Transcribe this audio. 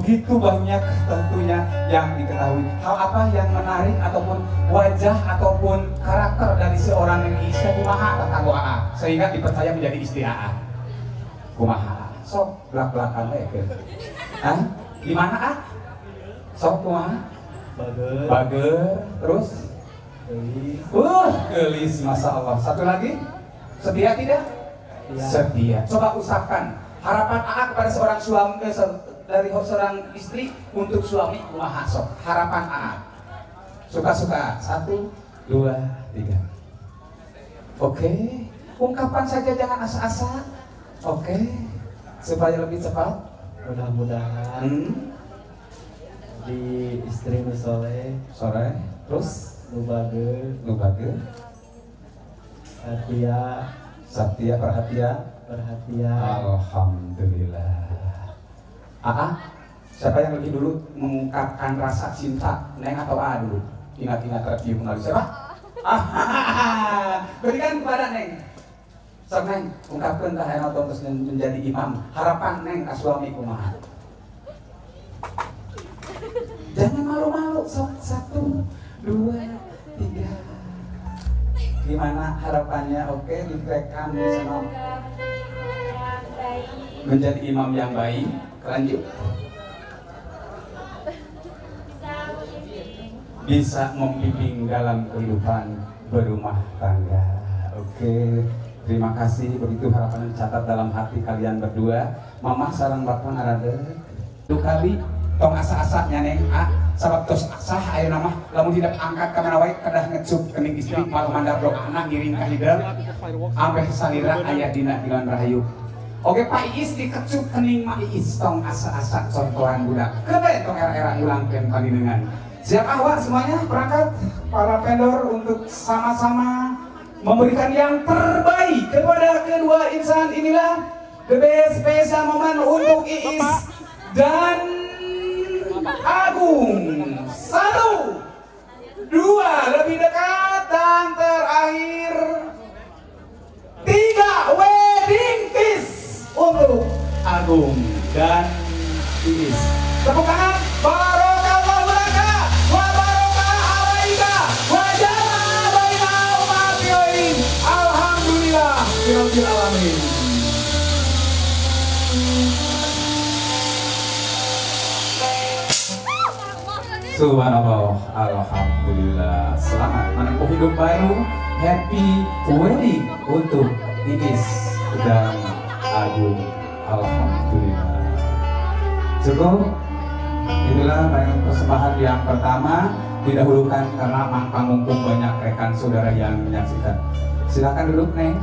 begitu banyak tentunya yang diketahui. Hal apa yang menarik ataupun wajah ataupun karakter dari seorang yang istri kumaha tetanggo AA sehingga dipercaya menjadi istri AA? Kumaha? Sok belak-belakan we. Hah? Gimana ah? Sok kumaha? Bager. Terus? Gelis, masya Allah. Satu lagi? Setia tidak? Ya. Setia. Coba usapkan harapan AA kepada seorang suami dari seorang istri untuk suami kumaha sok. Harapan AA. Suka-suka. 1, 2, 3. Oke. Ungkapkan saja, jangan asa-asa. Oke. Supaya lebih cepat. Mudah-mudahan di istri nu soleh, terus nu bager, Satya perhatian. Alhamdulillah. Siapa yang lebih dulu mengungkapkan rasa cinta, Neng atau A dulu? Ingat-ingat tercium lalu siapa? Berikan kepada Neng. Sok Neng, ungkapkan tahayana terus menjadi imam. Harapan Neng ke suami kumaha. Jangan malu-malu. Sok 1, 2, 3. Gimana harapannya? Oke, direkam di sana. Menjadi imam yang baik. Lanjut. Bisa membimbing dalam kehidupan berumah tangga. Oke, terima kasih. Begitu harapan dicatat dalam hati kalian berdua. Mama sareng bapak arade. 2 kali tong asa-asa nyaneng sabab tos sah aya nama lamun tidak angkat ka mana wae kedah ngecup kening istri malah mandar blok anak ngiring ka hideung ampe salira aya dina dilan rahayu. Oke Pak Iis dikecup kening Mak Iis tong asa-asa contohan budak. Kebe tong era-era ngulangkeun panjenengan. Siap awak semuanya perangkat para vendor untuk sama-sama memberikan yang terbaik kepada kedua insan. Inilah the best special moment untuk Iis dan Agung. 1, 2 lebih dekat dan terakhir 3 wedding kiss untuk Agung dan Iis. Tepuk tangan. Barokallahu laka wa barokah alaika wa jama'a baina ummatihi. Alhamdulillah rabbil alamin. Subhanallah, alhamdulillah. Selamat menempuh hidup baru. Happy wedding untuk Iis dan Agung. Alhamdulillah. Cukup. Inilah persembahan yang pertama. Didahulukan karena panggung banyak rekan saudara yang menyaksikan. Silakan duduk, Neng.